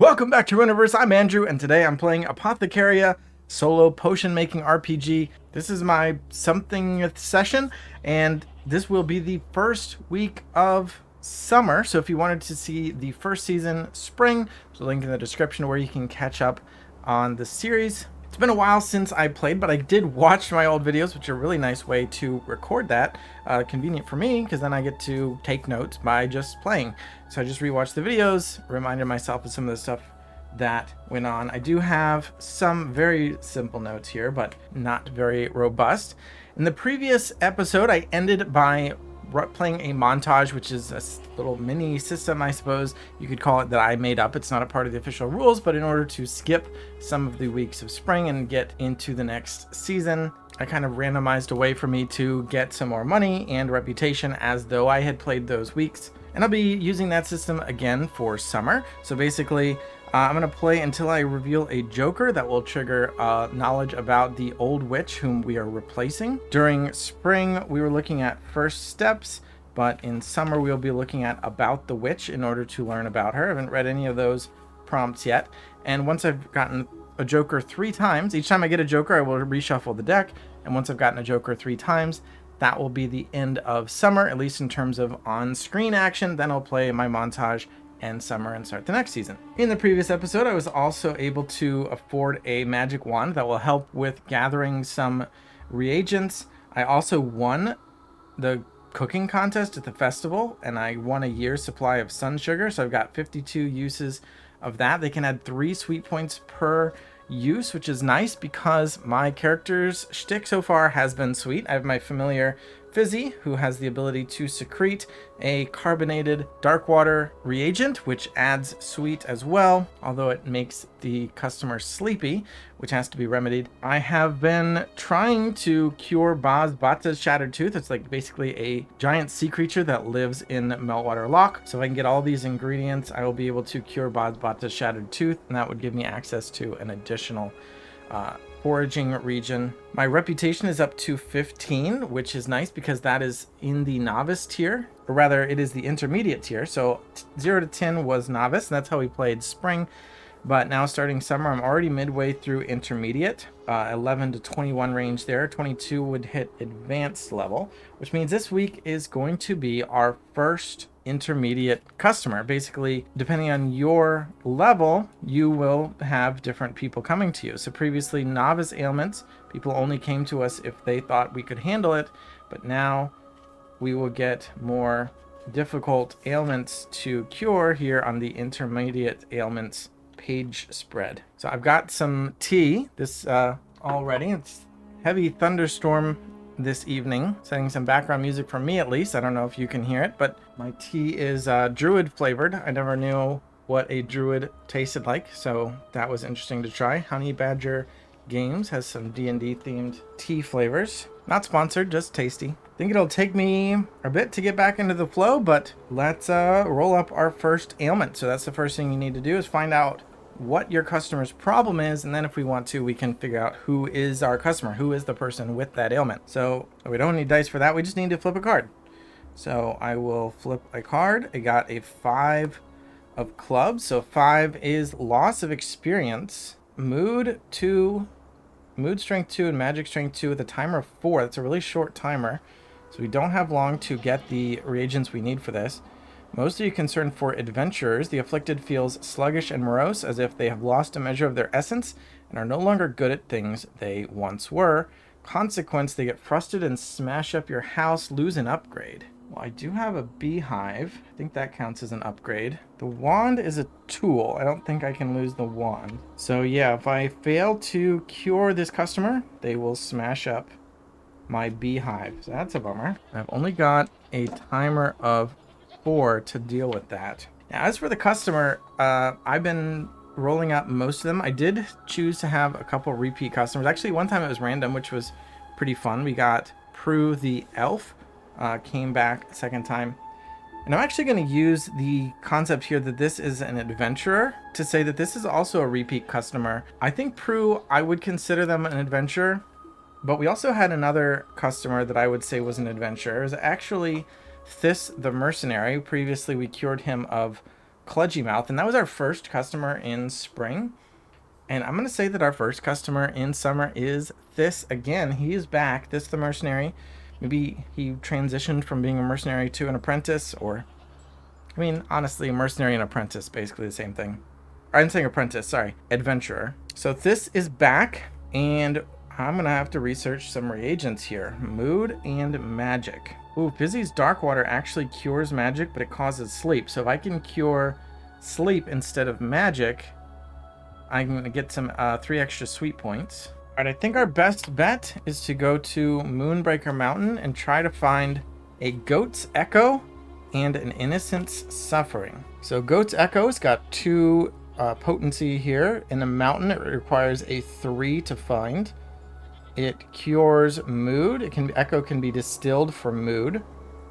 Welcome back to Runiverse. I'm Andrew, and today I'm playing Apothecaria solo potion making RPG. This is my somethingth session, and this will be the first week of summer. So if you wanted to see the first season, spring, there's a link in the description where you can catch up on the series. It's been a while since I played, but I did watch my old videos, which are a really nice way to record that. Convenient for me, because then I get to take notes by just playing. So I just rewatched the videos, reminded myself of some of the stuff that went on. I do have some very simple notes here, but not very robust. In the previous episode, I ended by playing a montage, which is a little mini system, I suppose you could call it, that I made up. It's not a part of the official rules, but in order to skip some of the weeks of spring and get into the next season, I kind of randomized a way for me to get some more money and reputation as though I had played those weeks. And I'll be using that system again for summer. So basically, I'm going to play until I reveal a joker that will trigger knowledge about the old witch whom we are replacing. During spring, we were looking at first steps, but in summer, we'll be looking at about the witch in order to learn about her. I haven't read any of those prompts yet. And once I've gotten a joker 3 times, each time I get a joker, I will reshuffle the deck. And once I've gotten a joker 3 times, that will be the end of summer, at least in terms of on-screen action. Then I'll play my montage and summer and start the next season. In the previous episode, I was also able to afford a magic wand that will help with gathering some reagents. I also won the cooking contest at the festival, and I won a year's supply of sun sugar, so I've got 52 uses of that. They can add 3 sweet points per use, which is nice because my character's shtick so far has been sweet. I have my familiar Fizzy, who has the ability to secrete a carbonated dark water reagent, which adds sweet as well, although it makes the customer sleepy, which has to be remedied. I have been trying to cure Bata's shattered tooth. It's like basically a giant sea creature that lives in Meltwater Loch. So if I can get all these ingredients, I will be able to cure Bata's shattered tooth, and that would give me access to an additional foraging region. My reputation is up to 15, which is nice because that is in the novice tier, or rather it is the intermediate tier. So 0 to 10 was novice, and that's how we played spring. But now starting summer, I'm already midway through intermediate, 11 to 21 range there. 22 would hit advanced level, which means this week is going to be our first intermediate customer. Basically, depending on your level, you will have different people coming to you. So previously, novice ailments, people only came to us if they thought we could handle it, but now we will get more difficult ailments to cure here on the intermediate ailments page spread. So I've got some tea this already. It's heavy thunderstorm this evening, setting some background music for me at least. I don't know if you can hear it, but my tea is druid flavored. I never knew what a druid tasted like, so that was interesting to try. Honey Badger Games has some D&D themed tea flavors. Not sponsored, just tasty. I think it'll take me a bit to get back into the flow, but let's roll up our first ailment. So that's the first thing you need to do, is find out what your customer's problem is, and then if we want to, we can figure out who is our customer, who is the person with that ailment. So we don't need dice for that, we just need to flip a card. So I will flip a card. I got a 5 of clubs, so 5 is loss of experience. Mood 2, mood strength 2, and magic strength 2 with a timer of 4. That's a really short timer, so we don't have long to get the reagents we need for this. Mostly concerned for adventurers. The afflicted feels sluggish and morose, as if they have lost a measure of their essence and are no longer good at things they once were. Consequence, they get frustrated and smash up your house, lose an upgrade. Well, I do have a beehive. I think that counts as an upgrade. The wand is a tool. I don't think I can lose the wand. So yeah, if I fail to cure this customer, they will smash up my beehive. So that's a bummer. I've only got a timer of 4 to deal with that. Now, as for the customer, I've been rolling up most of them. I did choose to have a couple repeat customers. Actually, one time it was random, which was pretty fun. We got Prue the elf, came back a second time. And I'm actually going to use the concept here that this is an adventurer to say that this is also a repeat customer. I think Prue, I would consider them an adventurer, but we also had another customer that I would say was an adventurer. It was actually Thys the mercenary. Previously we cured him of Kludgy Mouth, and that was our first customer in spring. And I'm going to say that our first customer in summer is this again. He is back, this the mercenary. Maybe he transitioned from being a mercenary to an apprentice, or, I mean, honestly, a mercenary and apprentice, basically the same thing. I'm saying apprentice, sorry, adventurer. So this is back, and I'm going to have to research some reagents here. Mood and magic. Ooh, Fizzy's Dark Water actually cures magic, but it causes sleep. So if I can cure sleep instead of magic, I'm going to get some 3 extra sweet points. All right, I think our best bet is to go to Moonbreaker Mountain and try to find a Goat's Echo and an Innocent's Suffering. So Goat's Echo's got 2 potency here. In the mountain, it requires a 3 to find. It cures mood. Echo can be distilled for mood.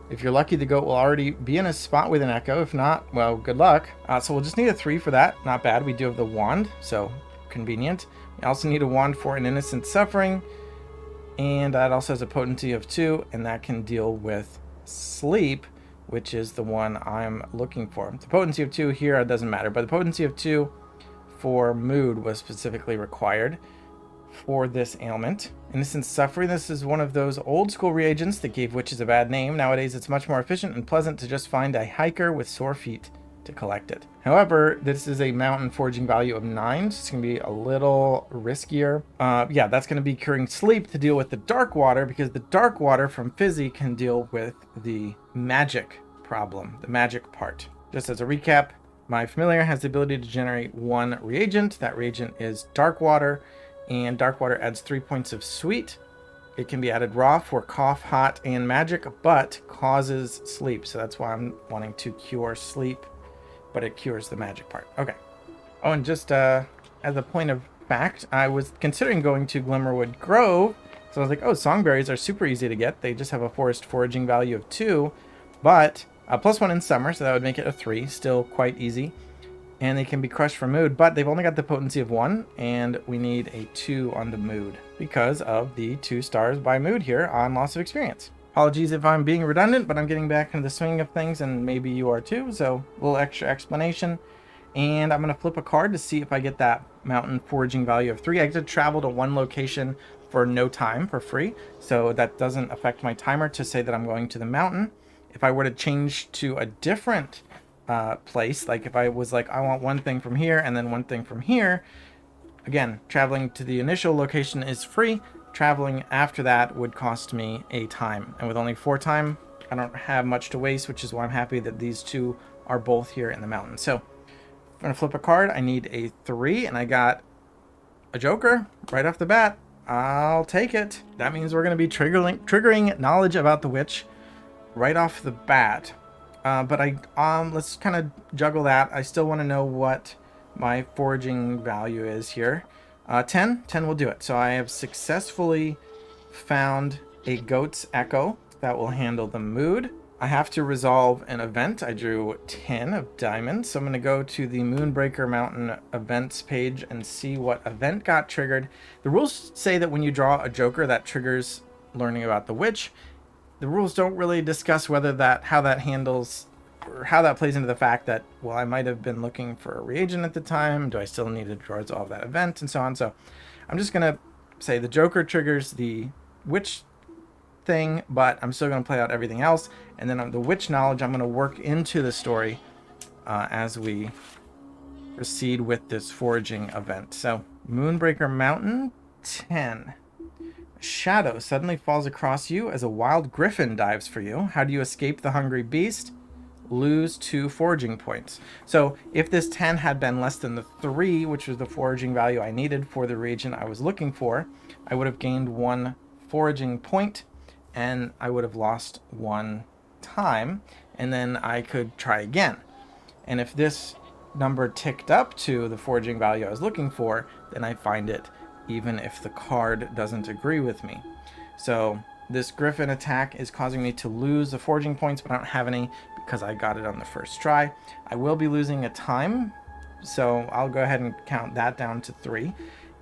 If you're lucky, the goat will already be in a spot with an echo. If not, well, good luck. So we'll just need a 3 for that. Not bad. We do have the wand, so convenient. We also need a wand for an Innocent Suffering, and that also has a potency of 2, and that can deal with sleep, which is the one I'm looking for. The potency of 2 here doesn't matter, but the potency of 2 for mood was specifically required for this ailment. Innocent Suffering, this is one of those old school reagents that gave witches a bad name. Nowadays it's much more efficient and pleasant to just find a hiker with sore feet to collect it. However, this is a mountain foraging value of 9, so it's going to be a little riskier. Yeah, that's going to be curing sleep to deal with the dark water, because the dark water from Fizzy can deal with the magic problem, the magic part. Just as a recap, my familiar has the ability to generate 1 reagent. That reagent is dark water, and dark water adds 3 points of sweet. It can be added raw for cough, hot, and magic, but causes sleep. So that's why I'm wanting to cure sleep, but it cures the magic part. Okay. Oh, and just as a point of fact, I was considering going to Glimmerwood Grove. So I was like, oh, songberries are super easy to get. They just have a forest foraging value of 2, but +1 in summer, so that would make it a 3. Still quite easy. And they can be crushed for mood, but they've only got the potency of 1, and we need a 2 on the mood because of the 2 stars by mood here on loss of experience. Apologies if I'm being redundant, but I'm getting back into the swing of things, and maybe you are too, so a little extra explanation. And I'm going to flip a card to see if I get that mountain foraging value of 3. I get to travel to 1 location for no time for free, so that doesn't affect my timer to say that I'm going to the mountain. If I were to change to a different place, like if I was like, I want 1 thing from here and then 1 thing from here, again, traveling to the initial location is free. Traveling after that would cost me a time, and with only 4 time, I don't have much to waste, which is why I'm happy that these 2 are both here in the mountain. So I'm gonna flip a card. I need a 3, and I got a joker right off the bat. I'll take it. That means we're gonna be triggering knowledge about the witch right off the bat. But let's kind of juggle that. I still want to know what my foraging value is here. 10 will do it. So I have successfully found a Goat's Echo that will handle the mood. I have to resolve an event. I drew 10 of diamonds. So I'm going to go to the Moonbreaker Mountain events page and see what event got triggered. The rules say that when you draw a joker, that triggers learning about the witch. The rules don't really discuss whether how that handles, or how that plays into the fact that, well, I might have been looking for a reagent at the time. Do I still need to resolve that event, and so on. So I'm just going to say the joker triggers the witch thing, but I'm still going to play out everything else. And then the witch knowledge, I'm going to work into the story as we proceed with this foraging event. So Moonbreaker Mountain, 10. Shadow suddenly falls across you as a wild griffin dives for you. How do you escape the hungry beast? Lose 2 foraging points. So if this 10 had been less than the 3, which was the foraging value I needed for the reagent I was looking for, I would have gained 1 foraging point, and I would have lost 1 time, and then I could try again. And if this number ticked up to the foraging value I was looking for, then I find it even if the card doesn't agree with me. So this Gryphon attack is causing me to lose the foraging points, but I don't have any because I got it on the first try. I will be losing a time, so I'll go ahead and count that down to 3.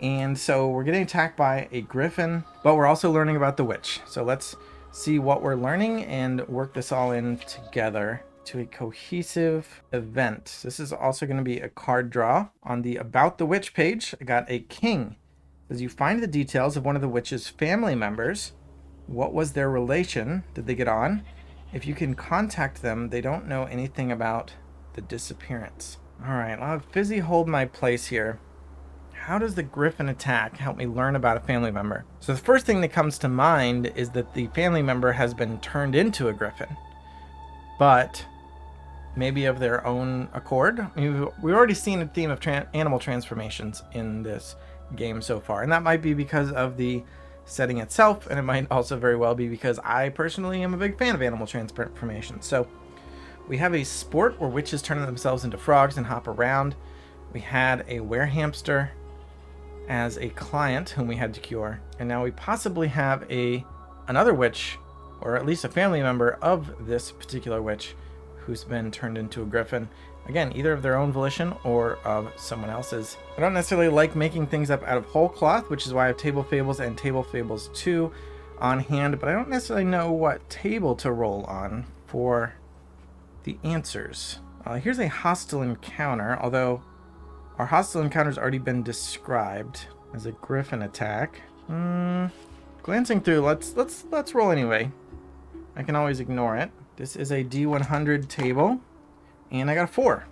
And so we're getting attacked by a Gryphon, but we're also learning about the witch. So let's see what we're learning and work this all in together. to a cohesive event. This is also going to be a card draw. On the About the Witch page, I got a king. As you find the details of one of the witch's family members, what was their relation? Did they get on? If you can contact them, they don't know anything about the disappearance. All right, I'll have Fizzy hold my place here. How does the Gryphon attack help me learn about a family member? So the first thing that comes to mind is that the family member has been turned into a Gryphon, but maybe of their own accord. I mean, we've already seen a theme of animal transformations in this game so far, and that might be because of the setting itself, and it might also very well be because I personally am a big fan of animal transformations. So we have a sport where witches turn themselves into frogs and hop around. We had a werehamster as a client whom we had to cure, and now we possibly have another witch, or at least a family member of this particular witch, who's been turned into a Gryphon. Again, either of their own volition or of someone else's. I don't necessarily like making things up out of whole cloth, which is why I have Table Fables and Table Fables 2 on hand, but I don't necessarily know what table to roll on for the answers. Here's a hostile encounter, although our hostile encounter's already been described as a Gryphon attack. Glancing through, let's roll anyway. I can always ignore it. This is a D100 table, and I got a 4.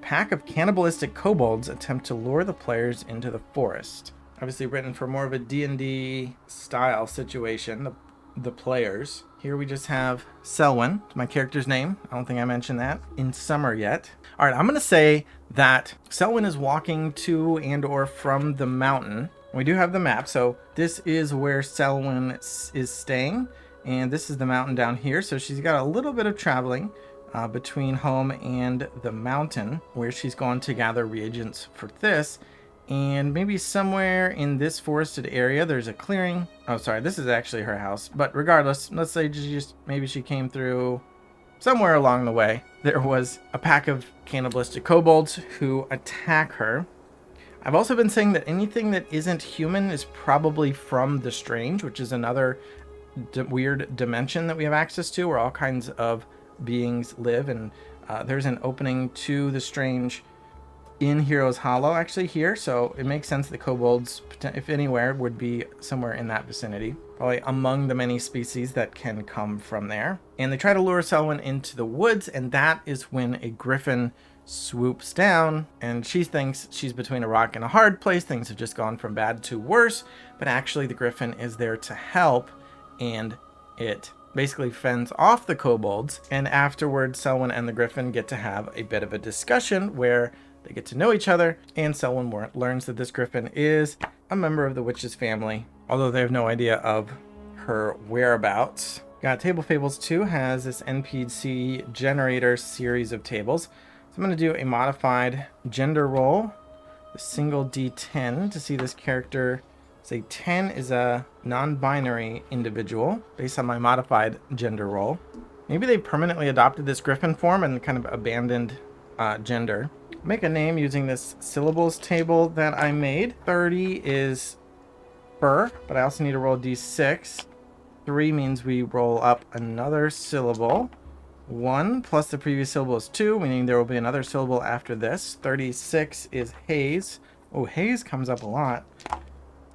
Pack of cannibalistic kobolds attempt to lure the players into the forest. Obviously written for more of a D&D style situation, the players. Here we just have Selwyn, my character's name. I don't think I mentioned that in summer yet. All right, I'm going to say that Selwyn is walking to and or from the mountain. We do have the map, so this is where Selwyn is staying, and this is the mountain down here. So she's got a little bit of traveling between home and the mountain, where she's gone to gather reagents for this. And maybe somewhere in this forested area, there's a clearing. Oh, sorry, this is actually her house. But regardless, let's say maybe she came through somewhere along the way. There was a pack of cannibalistic kobolds who attack her. I've also been saying that anything that isn't human is probably from the Strange, which is another weird dimension that we have access to, where all kinds of beings live. And there's an opening to the Strange in Heroes Hollow, actually here, so it makes sense that kobolds, if anywhere, would be somewhere in that vicinity, probably among the many species that can come from there. And they try to lure Selwyn into the woods, and that is when a Gryphon swoops down, and she thinks she's between a rock and a hard place. Things have just gone from bad to worse, but actually the Gryphon is there to help, and it basically fends off the kobolds, and afterwards Selwyn and the Gryphon get to have a bit of a discussion where they get to know each other, and Selwyn learns that this Gryphon is a member of the witch's family, although they have no idea of her whereabouts. Got Table Fables 2 has this NPC generator series of tables. So I'm going to do a modified gender roll, a single D10 to see this character. Say 10 is a non-binary individual based on my modified gender roll. Maybe they permanently adopted this Gryphon form and kind of abandoned gender. Make a name using this syllables table that I made. 30 is fur, but I also need to roll D6. 3 means we roll up another syllable. 1 plus the previous syllable is 2, meaning there will be another syllable after this. 36 is haze. Oh, haze comes up a lot.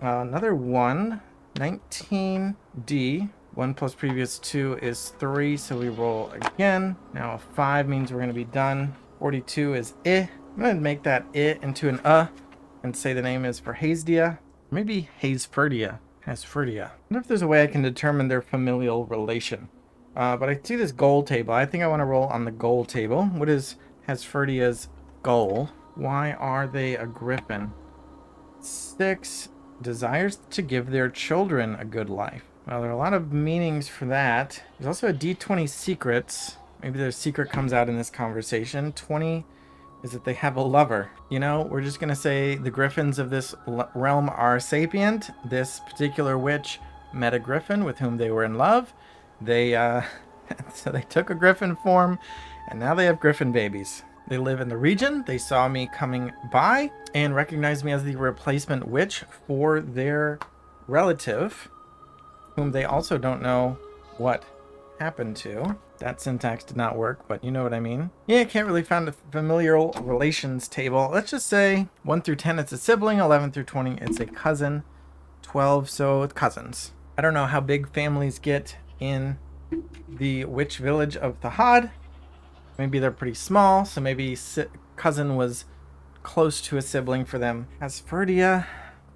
Another 1. 19D. 1 plus previous 2 is 3, so we roll again. Now a 5 means we're going to be done. 42 is I. I'm going to make that I into an and say the name is for Hazdia. Maybe Hazferdia. Hazferdia. I wonder if there's a way I can determine their familial relation. But I see this goal table. I think I want to roll on the goal table. What is Hazferdia's goal? Why are they a Gryphon? 6 desires to give their children a good life. Well, there are a lot of meanings for that. There's also a D20 secrets. Maybe their secret comes out in this conversation. 20 is that they have a lover. You know, we're just going to say the Gryphons of this realm are sapient. This particular witch met a Gryphon with whom they were in love. They, so they took a Gryphon form, and now they have Gryphon babies. They live in the region. They saw me coming by and recognized me as the replacement witch for their relative, whom they also don't know what happen to. That syntax did not work, but you know what I mean. Yeah, can't really find a familial relations table. Let's just say 1 through 10 it's a sibling, 11 through 20 it's a cousin, 12 so it's cousins. I don't know how big families get in the witch village of Thahad. Maybe they're pretty small, so maybe cousin was close to a sibling for them. Asperdia,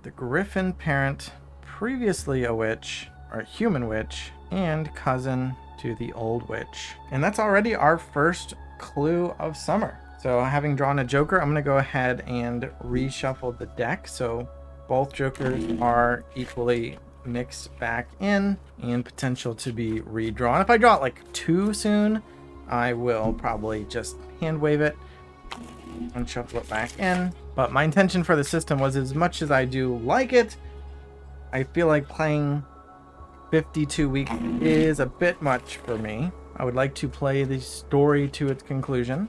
the Gryphon parent, previously a witch, or a human witch, and cousin to the old witch. And that's already our first clue of summer. So having drawn a joker, I'm going to go ahead and reshuffle the deck. So both jokers are equally mixed back in and potential to be redrawn. If I draw it like too soon, I will probably just hand wave it and shuffle it back in. But my intention for the system was, as much as I do like it, I feel like playing 52 weeks is a bit much for me. I would like to play the story to its conclusion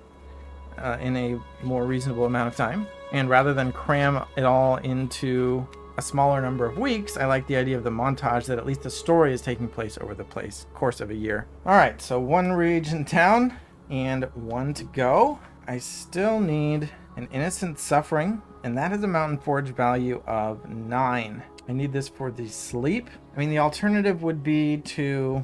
in a more reasonable amount of time. And rather than cram it all into a smaller number of weeks, I like the idea of the montage that at least the story is taking place over the course of a year. All right, so 1 region town and 1 to go. I still need an innocent suffering, and that is a mountain forge value of 9. I need this for the sleep. I mean, the alternative would be to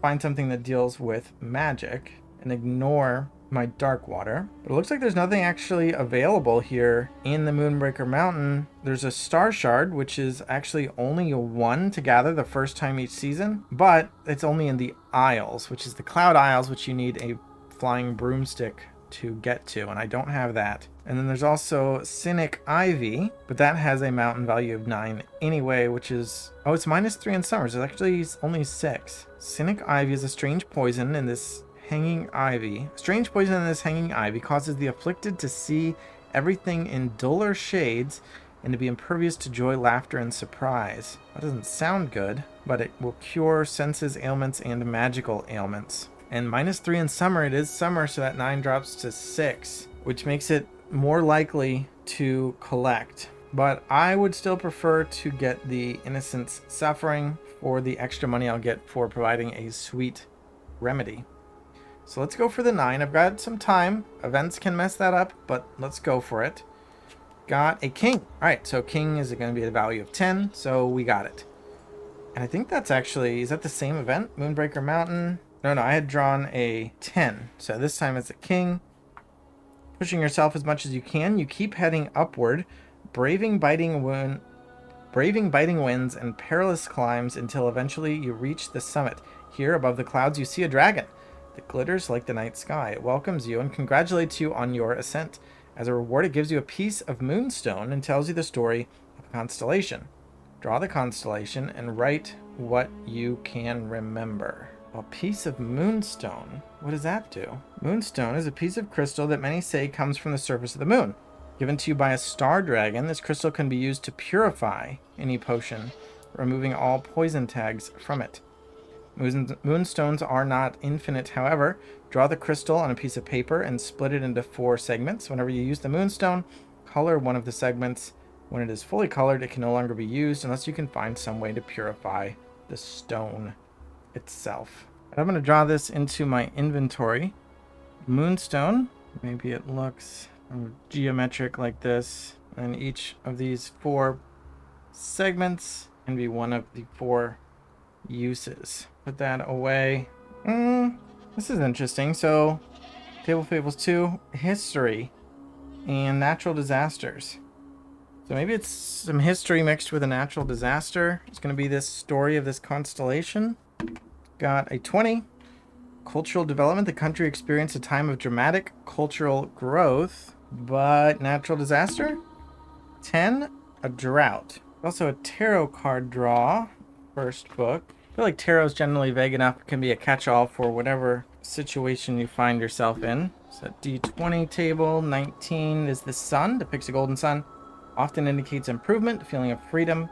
find something that deals with magic and ignore my dark water. But it looks like there's nothing actually available here in the Moonbreaker Mountain. There's a star shard, which is actually only a 1 to gather the first time each season, but it's only in the Isles, which is the Cloud Isles, which you need a flying broomstick to get to, and I don't have that. And then there's also Cynic Ivy, but that has a mountain value of 9 anyway, which is, oh, it's -3 in summers. It's actually only 6. Cynic Ivy is a strange poison in this hanging ivy. Strange poison in this hanging ivy causes the afflicted to see everything in duller shades and to be impervious to joy, laughter, and surprise. That doesn't sound good, but it will cure senses ailments and magical ailments. And -3 in summer, it is summer, so that 9 drops to 6, which makes it more likely to collect. But I would still prefer to get the Innocent's Suffering for the extra money I'll get for providing a sweet remedy. So let's go for the 9. I've got some time. Events can mess that up, but let's go for it. Got a king. All right, so king is going to be a value of 10, so we got it. And I think that's actually, is that the same event? Moonbreaker Mountain? No, I had drawn a 10. So this time it's a king. Pushing yourself as much as you can. You keep heading upward, braving biting winds and perilous climbs until eventually you reach the summit. Here above the clouds you see a dragon that glitters like the night sky. It welcomes you and congratulates you on your ascent. As a reward, it gives you a piece of moonstone and tells you the story of a constellation. Draw the constellation and write what you can remember. A piece of moonstone. What does that do? Moonstone is a piece of crystal that many say comes from the surface of the moon. Given to you by a star dragon, this crystal can be used to purify any potion, removing all poison tags from it. Moonstones are not infinite, however. Draw the crystal on a piece of paper and split it into 4 segments. Whenever you use the moonstone, color one of the segments. When it is fully colored, it can no longer be used unless you can find some way to purify the stone itself. I'm going to draw this into my inventory. Moonstone. Maybe it looks geometric like this. And each of these 4 segments can be one of the 4 uses. Put that away. This is interesting. So, Table of Fables 2, history and natural disasters. So maybe it's some history mixed with a natural disaster. It's going to be this story of this constellation. Got a 20. Cultural development. The country experienced a time of dramatic cultural growth, but natural disaster. 10. A drought. Also a tarot card draw. First book. I feel like tarot is generally vague enough. It can be a catch-all for whatever situation you find yourself in. So D20 table. 19 is the sun. Depicts a golden sun. Often indicates improvement, feeling of freedom,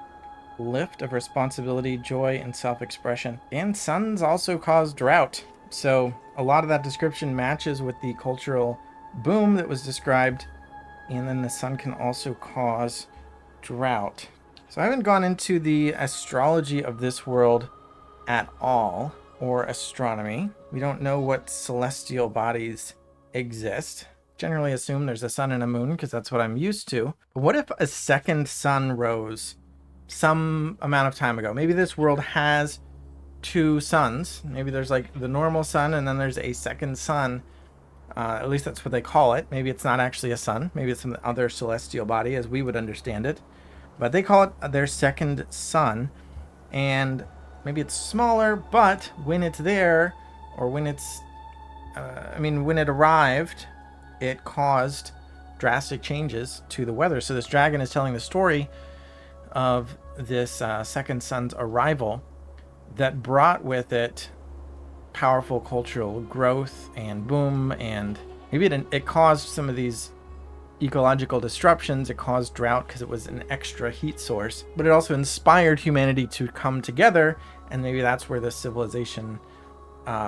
lift of responsibility, joy, and self-expression. And suns also cause drought. So a lot of that description matches with the cultural boom that was described. And then the sun can also cause drought. So I haven't gone into the astrology of this world at all. or astronomy. We don't know what celestial bodies exist. Generally assume there's a sun and a moon because that's what I'm used to. But what if a second sun rose some amount of time ago? Maybe this world has two suns. Maybe there's like the normal sun and then there's a second sun. At least that's what they call it. Maybe it's not actually a sun. Maybe it's some other celestial body as we would understand it. But they call it their second sun. And maybe it's smaller, but when it's there, or when it's, when it arrived, it caused drastic changes to the weather. So this dragon is telling the story of this second sun's arrival that brought with it powerful cultural growth and boom, and maybe it caused some of these ecological disruptions. It caused drought because it was an extra heat source, but it also inspired humanity to come together, and maybe that's where the civilization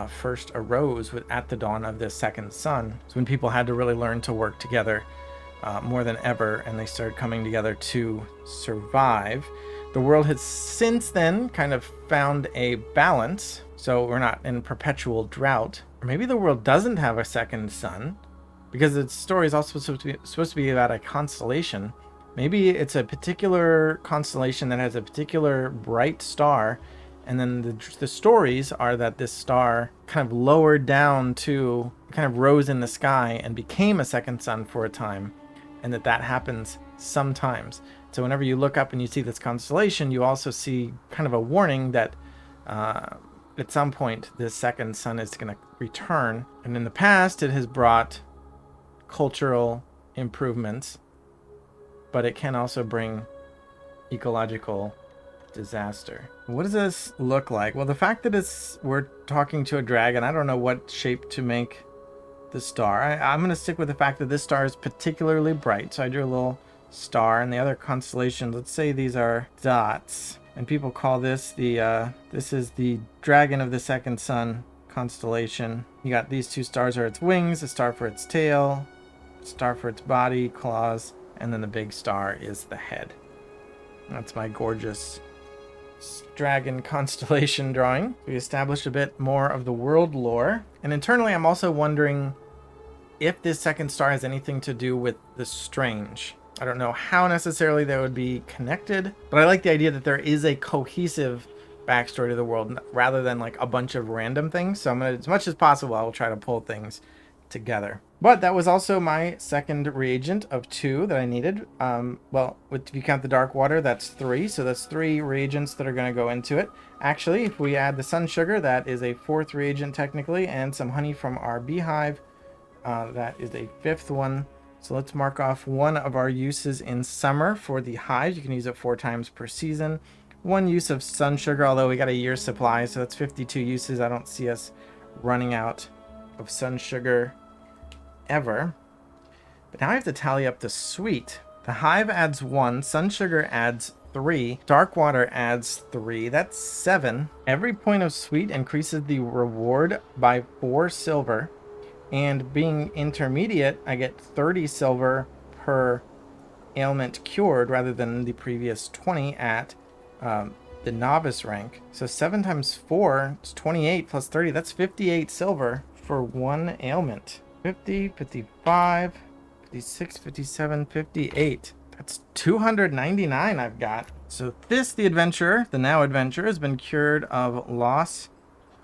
first arose at the dawn of this second sun. So when people had to really learn to work together more than ever, and they started coming together to survive. The world has since then kind of found a balance, so we're not in perpetual drought. Or maybe the world doesn't have a second sun, because the story is also supposed to be about a constellation. Maybe it's a particular constellation that has a particular bright star, and then the stories are that this star kind of lowered down to, kind of rose in the sky and became a second sun for a time, and that happens sometimes. So whenever you look up and you see this constellation, you also see kind of a warning that at some point this second sun is going to return. And in the past, it has brought cultural improvements, but it can also bring ecological disaster. What does this look like? Well, the fact that we're talking to a dragon, I don't know what shape to make the star. I'm going to stick with the fact that this star is particularly bright, so I drew a little star. And the other constellations, let's say these are dots, and people call this this is the dragon of the second sun constellation. You got these two stars are its wings, a star for its tail, a star for its body, claws, and then the big star is the head. That's my gorgeous dragon constellation drawing. We established a bit more of the world lore, and internally I'm also wondering if this second star has anything to do with the strange. I don't know how necessarily they would be connected, but I like the idea that there is a cohesive backstory to the world rather than like a bunch of random things. So I'm gonna, as much as possible, I will try to pull things together. But that was also my second reagent of 2 that I needed. Well, if you count the dark water, that's 3. So that's 3 reagents that are going to go into it. Actually, if we add the sun sugar, that is a 4th reagent technically, and some honey from our beehive, that is a 5th one. So let's mark off one of our uses in summer for the hive. You can use it 4 times per season. 1 use of sun sugar, although we got a year's supply, so that's 52 uses. I don't see us running out of sun sugar ever. But now I have to tally up the sweet. The hive adds 1, sun sugar adds 3, dark water adds 3, that's 7. Every point of sweet increases the reward by 4 silver, and being intermediate, I get 30 silver per ailment cured rather than the previous 20 at the novice rank. So 7 times 4 is 28 plus 30, that's 58 silver for 1 ailment. 50, 55, 56, 57, 58. That's 299 I've got. So this, the adventurer, the now adventurer, has been cured of loss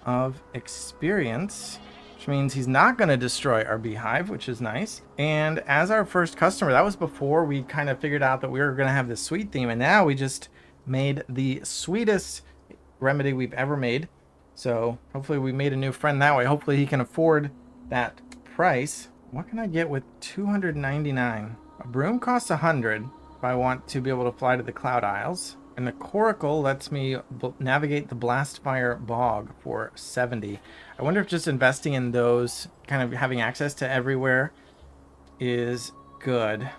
of experience, which means he's not going to destroy our beehive, which is nice. And as our first customer, that was before we kind of figured out that we were going to have this sweet theme, and now we just made the sweetest remedy we've ever made. So hopefully we made a new friend that way. Hopefully he can afford that price. What can I get with 299? A broom costs 100 if I want to be able to fly to the Cloud Isles, and the coracle lets me navigate the Blastfire Bog for 70. I wonder if just investing in those, kind of having access to everywhere, is good.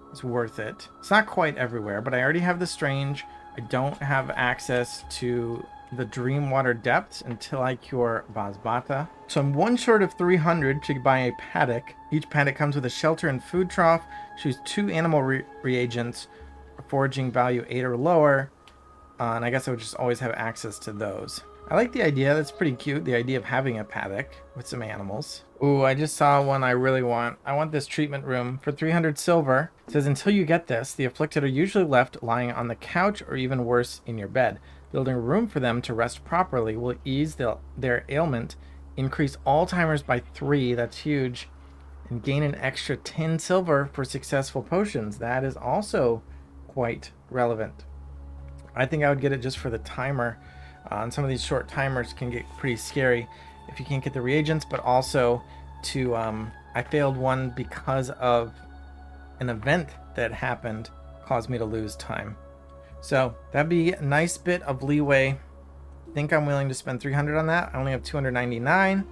It's worth it. It's not quite everywhere, but I already have the strange. I don't have access to the Dreamwater Depths until I cure Vazbata. So I'm 1 short of 300 to buy a paddock. Each paddock comes with a shelter and food trough. Choose 2 animal reagents, foraging value 8 or lower. And I guess I would just always have access to those. I like the idea. That's pretty cute. The idea of having a paddock with some animals. Ooh, I just saw one I really want. I want this treatment room for 300 silver. It says, until you get this, the afflicted are usually left lying on the couch or even worse, in your bed. Building a room for them to rest properly will ease their ailment, increase all timers by 3, that's huge, and gain an extra 10 silver for successful potions. That is also quite relevant. I think I would get it just for the timer. And some of these short timers can get pretty scary if you can't get the reagents, but also to I failed one because of an event that happened, caused me to lose time. So that'd be a nice bit of leeway. I think I'm willing to spend 300 on that. I only have 299.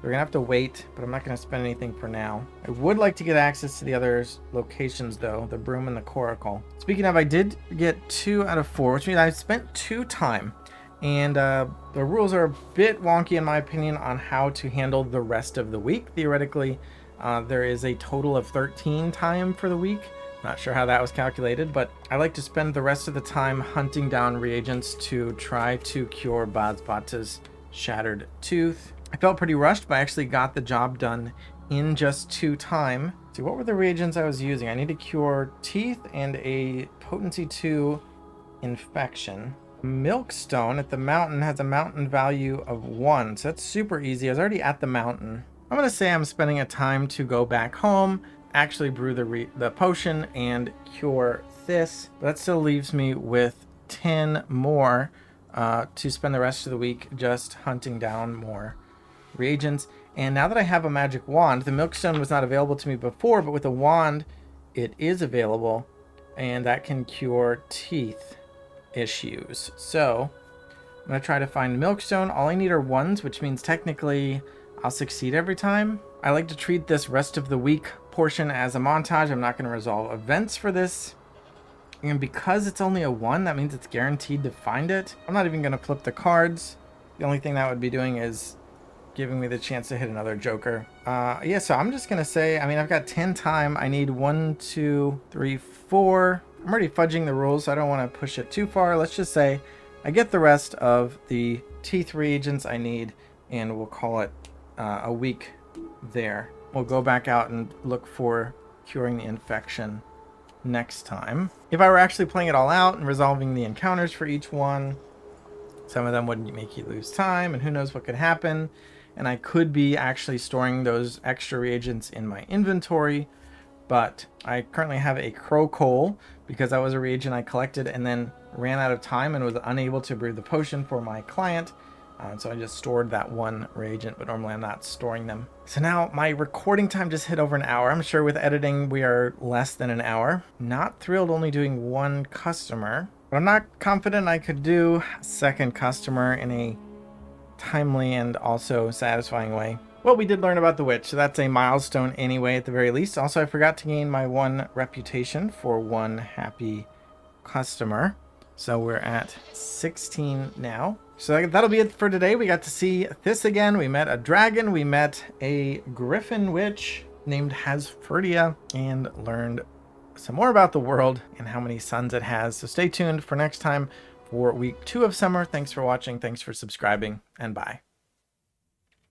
We're gonna have to wait, but I'm not gonna spend anything for now. I would like to get access to the other locations though, the broom and the coracle. Speaking of, I did get 2 out of 4, which means I spent 2 time. And the rules are a bit wonky in my opinion on how to handle the rest of the week. Theoretically, there is a total of 13 time for the week. Not sure how that was calculated, but I like to spend the rest of the time hunting down reagents to try to cure Bazbata's shattered tooth. I felt pretty rushed, but I actually got the job done in just 2 time. See, what were the reagents I was using? I need to cure teeth and a potency 2 infection. Milkstone at the mountain has a mountain value of 1, so that's super easy. I was already at the mountain. I'm gonna say I'm spending a time to go back home, actually brew the potion and cure this. But that still leaves me with 10 more to spend the rest of the week just hunting down more reagents. And now that I have a magic wand, the milkstone was not available to me before, but with a wand it is available, and that can cure teeth issues. So I'm gonna try to find milkstone. All I need are 1s, which means technically I'll succeed every time. I like to treat this rest of the week portion as a montage. I'm not going to resolve events for this, and because it's only a 1, that means it's guaranteed to find it. I'm not even going to flip the cards. The only thing that would be doing is giving me the chance to hit another joker. Yeah, so I'm just going to say, I mean, I've got 10 time. I need 1, 2, 3, 4. I'm already fudging the rules, so I don't want to push it too far. Let's just say I get the rest of the teeth reagents I need, and we'll call it a week there. We'll go back out and look for curing the infection next time. If I were actually playing it all out and resolving the encounters for each one, some of them wouldn't make you lose time, and who knows what could happen. And I could be actually storing those extra reagents in my inventory, but I currently have a crow coal because that was a reagent I collected and then ran out of time and was unable to brew the potion for my client. So I just stored that 1 reagent, but normally I'm not storing them. So now my recording time just hit over an hour. I'm sure with editing we are less than an hour. Not thrilled only doing 1 customer, but I'm not confident I could do a second customer in a timely and also satisfying way. Well, we did learn about the witch, so that's a milestone anyway at the very least. Also, I forgot to gain my 1 reputation for 1 happy customer. So we're at 16 now. So that'll be it for today. We got to see this again. We met a dragon. We met a Gryphon witch named Hasferdia and learned some more about the world and how many suns it has. So stay tuned for next time for week 2 of summer. Thanks for watching. Thanks for subscribing, and bye.